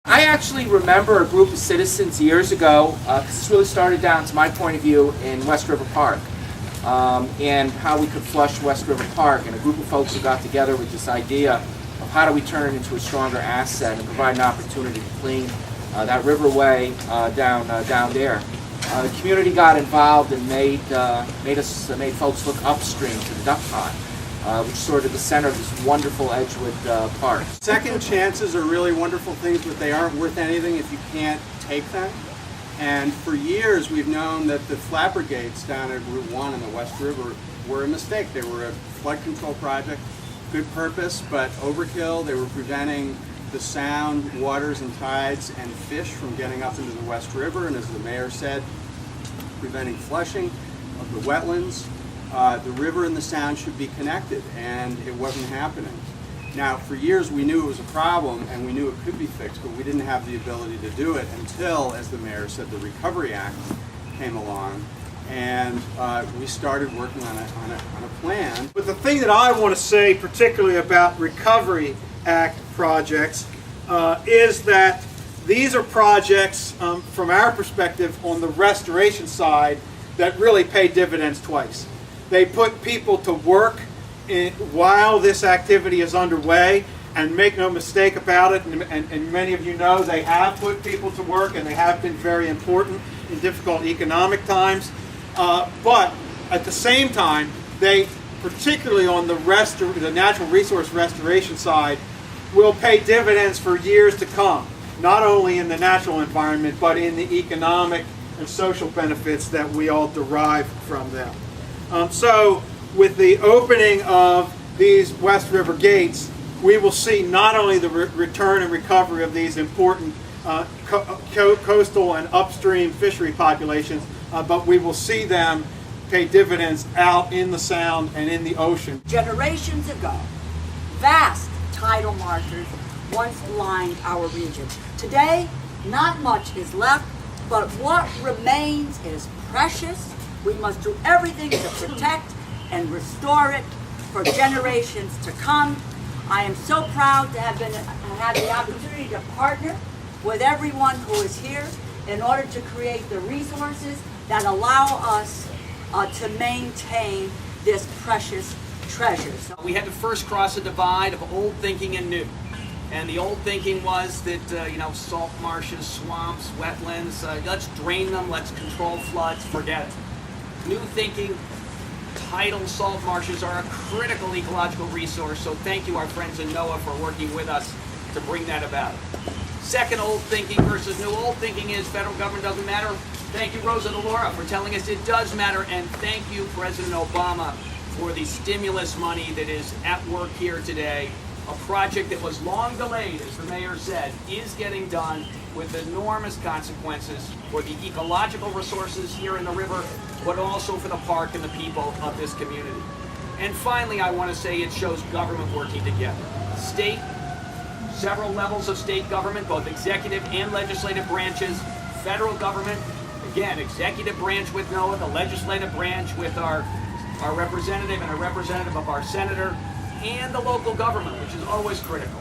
I actually remember a group of citizens years ago, because this really started down, to my point of view, in West River Park, and how we could flush West River Park, and a group of folks who got together with this idea of how do we turn it into a stronger asset and provide an opportunity to clean that riverway down there. The community got involved and made folks look upstream to the duck pond, which is sort of the center of this wonderful Edgewood Park. Second chances are really wonderful things, but they aren't worth anything if you can't take them. And for years we've known that the flapper gates down at Route 1 in the West River were a mistake. They were a flood control project, good purpose, but overkill. They were preventing the sound, waters and tides and fish from getting up into the West River, and as the mayor said, preventing flushing of the wetlands. The river and the sound should be connected, and it wasn't happening. Now, for years we knew it was a problem and we knew it could be fixed, but we didn't have the ability to do it until, as the mayor said, the Recovery Act came along, and we started working on a plan. But the thing that I want to say particularly about Recovery Act projects is that these are projects from our perspective on the restoration side that really pay dividends twice. They put people to work while this activity is underway, and make no mistake about it, and many of you know they have put people to work and they have been very important in difficult economic times, but at the same time they, particularly on the natural resource restoration side, will pay dividends for years to come, not only in the natural environment but in the economic and social benefits that we all derive from them. So with the opening of these West River gates, we will see not only the return and recovery of these important coastal and upstream fishery populations, but we will see them pay dividends out in the Sound and in the ocean. Generations ago, vast tidal marshes once lined our region. Today, not much is left, but what remains is precious. We must do everything to protect and restore it for generations to come. I am so proud to have had the opportunity to partner with everyone who is here in order to create the resources that allow us to maintain this precious treasure. So we had to first cross a divide of old thinking and new. And the old thinking was that, salt marshes, swamps, wetlands, let's drain them, let's control floods, forget it. New thinking, tidal salt marshes are a critical ecological resource, so thank you, our friends in NOAA, for working with us to bring that about. Second, old thinking versus new. Old thinking is federal government doesn't matter. Thank you, Rosa DeLauro, for telling us it does matter, and thank you, President Obama, for the stimulus money that is at work here today. A project that was long delayed, as the mayor said, is getting done with enormous consequences for the ecological resources here in the river, but also for the park and the people of this community. And finally, I want to say it shows government working together. State, several levels of state government, both executive and legislative branches, federal government, again, executive branch with NOAA, the legislative branch with our representative and a representative of our senator, and the local government, which is always critical.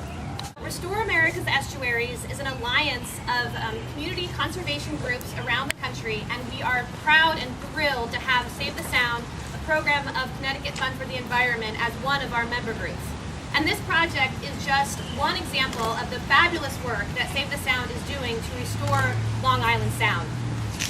Restore America's Estuaries is an alliance of community conservation groups around the country, and we are proud and thrilled to have Save the Sound, a program of Connecticut Fund for the Environment, as one of our member groups. And this project is just one example of the fabulous work that Save the Sound is doing to restore Long Island Sound.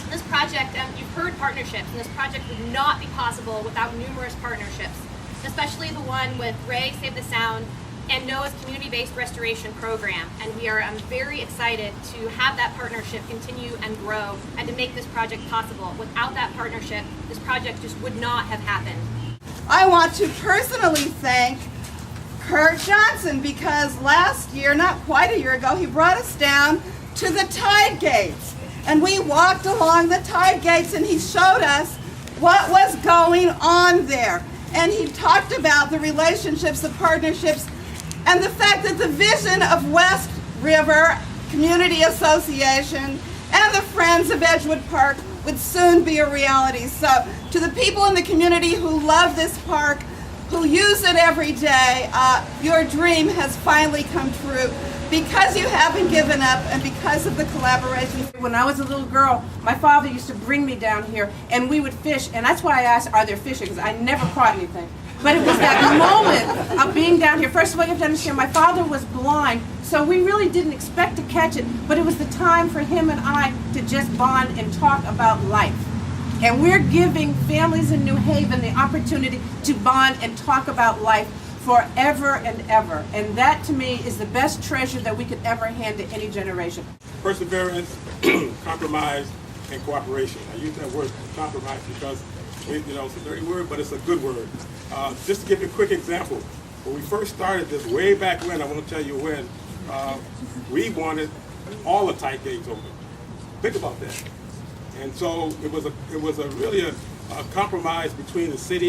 This project, you've heard partnerships, and this project would not be possible without numerous partnerships, especially the one with Ray, Save the Sound, and NOAA's community-based restoration program. And we are very excited to have that partnership continue and grow and to make this project possible. Without that partnership, this project just would not have happened. I want to personally thank Kurt Johnson, because last year, not quite a year ago, he brought us down to the tide gates. And we walked along the tide gates and he showed us what was going on there. And he talked about the relationships, the partnerships, and the fact that the vision of West River Community Association and the Friends of Edgewood Park would soon be a reality. So to the people in the community who love this park, who use it every day, your dream has finally come true because you haven't given up and because of the collaboration. When I was a little girl, my father used to bring me down here and we would fish, and that's why I asked, are there fish? Because I never caught anything. But it was that moment of being down here. First of all, you have to understand, my father was blind, so we really didn't expect to catch it, but it was the time for him and I to just bond and talk about life. And we're giving families in New Haven the opportunity to bond and talk about life forever and ever. And that, to me, is the best treasure that we could ever hand to any generation. Perseverance, compromise, and cooperation. I use that word compromise because it's a dirty word, but it's a good word. Just to give you a quick example, when we first started this way back when, I won't tell you when, we wanted all the tight gates open. Think about that. And so it was really a compromise between the city